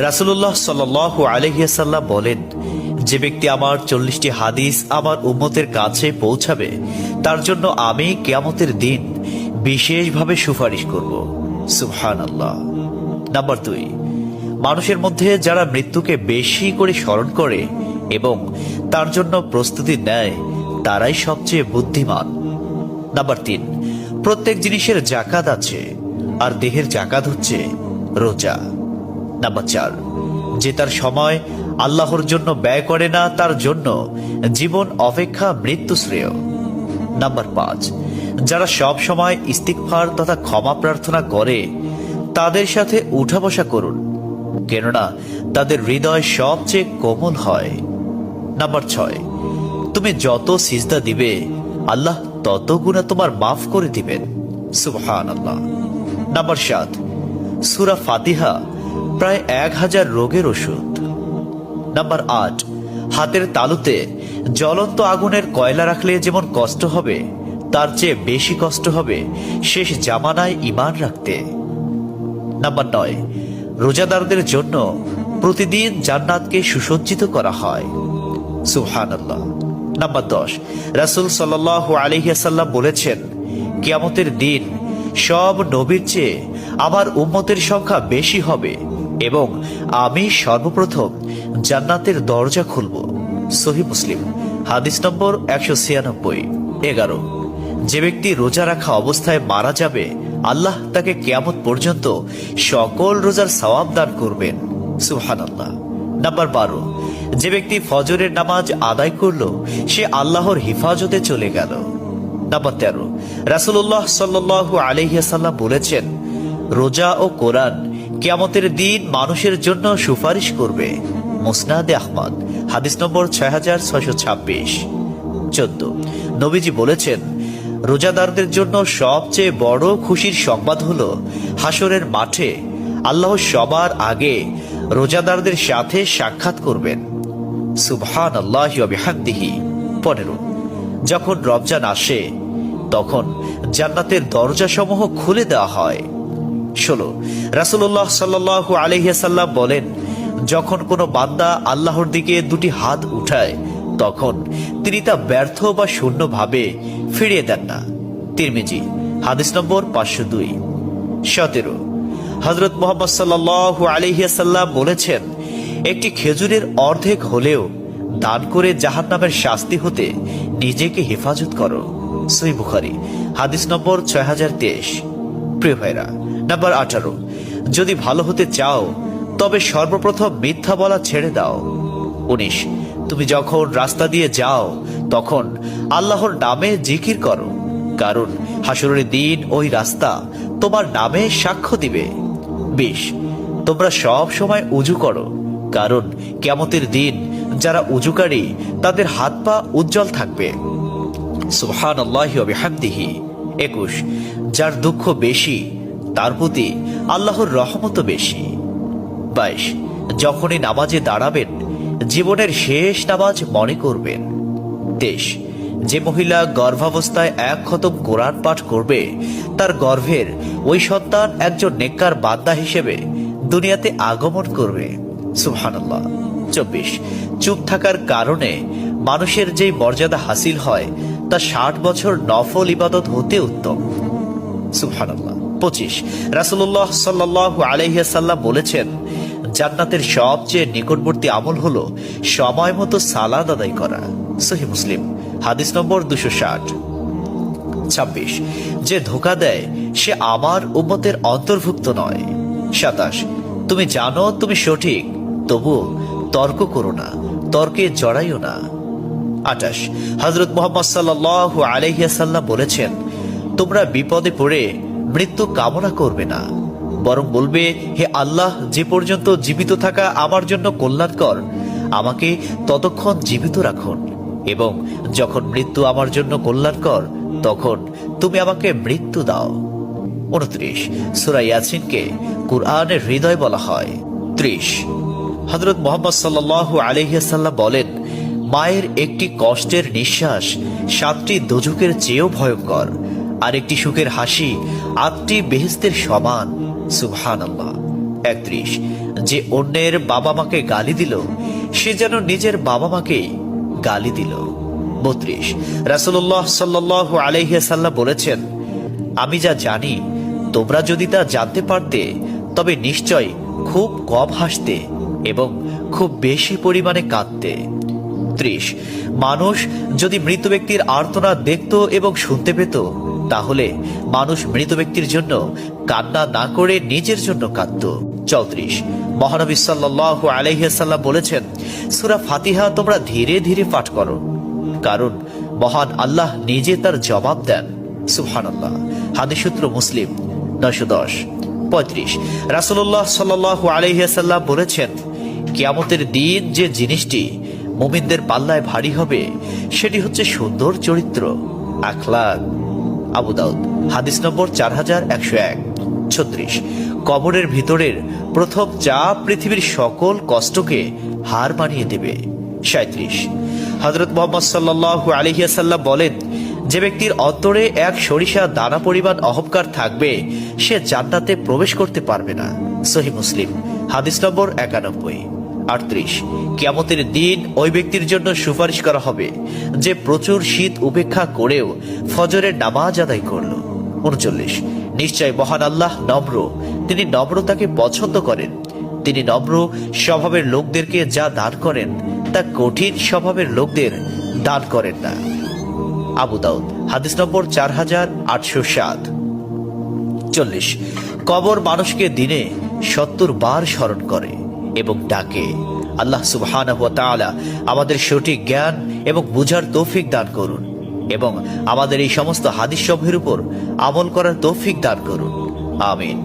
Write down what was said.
রাসূলুল্লাহ সাল্লাল্লাহু আলাইহি ওয়াসাল্লাম বলেন, যে ব্যক্তি আমার 40টি হাদিস আমার উম্মতের কাছে পৌঁছাবে তার জন্য আমি কিয়ামতের দিন বিশেষভাবে সুপারিশ করব। সুবহানাল্লাহ। নাম্বার 2, মানুষের মধ্যে যারা মৃত্যুকে বেশি করে স্মরণ করে এবং তার জন্য প্রস্তুতি নেয় তারাই সবচেয়ে বুদ্ধিমান। নাম্বার 3, প্রত্যেক জিনিসের জাকাত আছে, আর দেহের জাকাত হচ্ছে রোজা। নাম্বার 4, যে তার সময় আল্লাহর জন্য ব্যয় করে না তার জন্য জীবন অপেক্ষা মৃত্যু শ্রেয়। নাম্বার 5, যারা সব সময় ইস্তিগফার তথা ক্ষমা প্রার্থনা করে তাদের সাথে উঠা বসা করুন, কেননা তাদের হৃদয় সবচেয়ে কোমল হয়। নাম্বার 6, তুমি যত সিজদা দিবে আল্লাহ তত গুণা তোমার মাফ করে দিবেন। সুবহানাল্লাহ। নাম্বার 7, সূরা ফাতিহা প্রায় 1000 রোগের ওষুধ। নাম্বার 8, হাতের তালুতে জ্বলন্ত আগুনের কয়লা রাখলে যেমন কষ্ট হবে তার চেয়ে বেশি কষ্ট হবে শেষ জামানায় ঈমান রাখতে। নাম্বার 9, রোজাদারদের জন্য প্রতিদিন জান্নাতকে সুসজ্জিত করা হয়। সুবহানাল্লাহ। নাম্বার 10, রাসূল সাল্লাল্লাহু আলাইহি ওয়াসাল্লাম বলেছেন, কিয়ামতের দিন সব নবীর চেয়ে আমার উম্মতের সংখ্যা বেশি হবে এবং আমি সর্বপ্রথম জান্নাতের দরজা খুলব। সহিহ মুসলিম, হাদিস নম্বর 196। 11, যে ব্যক্তি রোজা রাখা অবস্থায় মারা যাবে আল্লাহ তাকে কিয়ামত পর্যন্ত সকল রোজার সওয়াব দান করবেন। সুবহানাল্লাহ। নাম্বার 12, যে ব্যক্তি ফজরের নামাজ আদায় করল সে আল্লাহর হিফাজতে চলে গেল। নাম্বার 13, রাসূলুল্লাহ সাল্লাল্লাহু আলাইহি ওয়াসাল্লাম বলেছেন, রোজা ও কোরআন কিয়ামতের দিন মানুষের জন্য সুপারিশ করবে। মুসনাদে আহমদ, হাদিস নম্বর 6626। 14, নবীজি বলেছেন, রোজাদারদের জন্য সবচেয়ে বড় খুশির সংবাদ হলো হাসরের মাঠে আল্লাহ সবার আগে রোজাদারদের সাথে সাক্ষাৎ করবেন। সুবহানাল্লাহি ওয়া বিহামদিহি। 15, যখন রমজান আসে তখন জান্নাতের দরজাসমূহ খুলে দেওয়া হয়। 16, রাসূলুল্লাহ সাল্লাল্লাহু আলাইহি ওয়াসাল্লাম বলেন, যখন কোনো বান্দা আল্লাহর দিকে দুটি হাত উঠায় তখন তিনি তা ব্যর্থ বা শূন্যভাবে ফিরিয়ে দেন না। তিরমিজি, হাদিস নম্বর 502। 17, হযরত মুহাম্মদ সাল্লাল্লাহু আলাইহি ওয়াসাল্লাম বলেছেন, একটি খেজুরের অর্ধেক হলেও দান করে জাহান্নামের শাস্তি হতে নিজেকে হেফাজত করো। সহিহ বুখারী, হাদিস নম্বর 6023। প্রিয় ভাইরা, নাম্বার 18, যদি ভালো হতে চাও তবে সর্বপ্রথম মিথ্যা বলা ছেড়ে দাও। 19, তুমি যখন রাস্তা দিয়ে যাও তখন আল্লাহর নামে জিকির করো, কারণ হাসরের দিন ওই রাস্তা তোমার নামে সাক্ষ্য দিবে। 20, তোমরা সব সময় উযু করো, কারণ কিয়ামতের দিন যারা উযুকারী তাদের হাত পা উজ্জ্বল থাকবে। সুবহানাল্লাহি ওয়া বিহামদিহি। 21, যার দুঃখ বেশি তার প্রতি আল্লাহর রহমতও বেশি। 22, যখনই নামাজে দাঁড়াবেন জীবনের শেষ নামাজ মনে করবেন। 23, যে মহিলা গর্ভাবস্থায় 1 খতম কোরআন পাঠ করবে তার গর্ভের ওই সন্তান একজন নেককার বান্দা হিসেবে দুনিয়াতে আগমন করবে। সুবহানাল্লাহ। 24, চুপ থাকার কারণে মানুষের যেই মর্যাদা হাসিল হয় তা 60 বছর নফল ইবাদত হতে উত্তম। সুবহানাল্লাহ। 25, রাসূলুল্লাহ সাল্লাল্লাহু আলাইহি ওয়াসাল্লাম বলেছেন, জান্নাতের সবচেয়ে নিকটবর্তী আমল হলো সময় মতো সালাত আদায় করা। সহিহ মুসলিম, হাদিস নম্বর 260। 26, যে ধোঁকা দেয় সে আমার উম্মতের অন্তর্ভুক্ত নয়। 27, তুমি জানো তুমি সঠিক তবু তর্ক করো না, তর্কে জড়াইও না। 28, হযরত মুহাম্মদ সাল্লাল্লাহু আলাইহি ওয়াসাল্লাম বলেছেন, তোমরা বিপদে পড়ে মৃত্যু কামনা করবে না, বরং বলবে, হে আল্লাহ, যে পর্যন্ত জীবিত থাকা আমার জন্য কল্যাণকর আমাকে ততক্ষণ জীবিত রাখুন, এবং যখন মৃত্যু আমার জন্য কল্যাণকর তখন তুমি আমাকে মৃত্যু দাও। 29, সূরা ইয়াসিনকে কুরআনের হৃদয় বলা হয়। 30, হযরত মুহাম্মদ সাল্লাল্লাহু আলাইহি ওয়াসাল্লাম বলেন, মায়ের একটি কষ্টের নিঃশ্বাস 7টি দোজখের চেয়েও ভয়ঙ্কর, আর একটি সুখের হাসি 8টি বেহেশতের সমান। সুবহানাল্লাহ। 31, যে অন্যের বাবা মাকে গালি দিল সে যেন নিজের বাবা মাকেই গালি দিল। 32 রাসূলুল্লাহ সাল্লাল্লাহু আলাইহি ওয়াসাল্লাম বলেছেন, আমি যা জানি তোমরা যদি তা জানতে পারতে তবে নিশ্চয় খুব কম হাসতে এবং খুব বেশি পরিমাণে কাঁদতে। 30 মানুষ যদি মৃত ব্যক্তির আর্তনাদ দেখত এবং শুনতে পেত তাহলে মানুষ মৃত ব্যক্তির জন্য কান্না না করে নিজের জন্য কাঁদত। 34 মহানবী সাল্লাল্লাহু আলাইহি ওয়াসাল্লাম বলেছেন, সূরা ফাতিহা তোমরা ধীরে ধীরে পাঠ করো, কারণ মহান আল্লাহ নিজে তার জবাব দেন। সুবহানাল্লাহ। হাদিস সূত্র মুসলিম 910। 35 রাসূলুল্লাহ সাল্লাল্লাহু আলাইহি ওয়াসাল্লাম বলেছেন, কিয়ামতের দিন যে জিনিসটি মুমিনদের পাল্লায় ভারী হবে সেটি হচ্ছে সুন্দর চরিত্র, আখলাক। আবু দাউদ হাদিস নম্বর 4101। 36 কবরের ভিতরের প্রথম চাপ পৃথিবীর সকল কষ্টকে হার মানিয়ে দেবে। 37 হযরত মুহাম্মদ সাল্লাল্লাহু আলাইহি ওয়াসাল্লাম বলেন, যে ব্যক্তির অন্তরে এক সরিষা দানা পরিমাণ অহংকার থাকবে সে জান্নাতে প্রবেশ করতে পারবে না। সহিহ মুসলিম হাদিস নম্বর 91। 38 কিয়ামতের দিন ওই ব্যক্তির জন্য সুপারিশ করা হবে যে প্রচুর শীত উপেক্ষা করেও ফজরের নামাজ আদায় করল। 39 নিশ্চয় মহান আল্লাহ নম্র, তিনি নম্রতাকে পছন্দ করেন। তিনি নম্র স্বভাবের লোকদেরকে যা দান করেন তা কঠিন স্বভাবের লোকদের দান করেন না। আবু দাউদ হাদিস নম্বর 4807। 40 কবর মানুষকে দিনে 70 বার স্মরণ করে এবং ডাকে। আল্লাহ সুবহানাহু ওয়া তাআলা আমাদের সঠিক জ্ঞান এবং বুঝার তৌফিক দান করুন এবং আমাদের এই সমস্ত হাদিস সমূহের উপর আমল করার তৌফিক দান করুন। আমিন।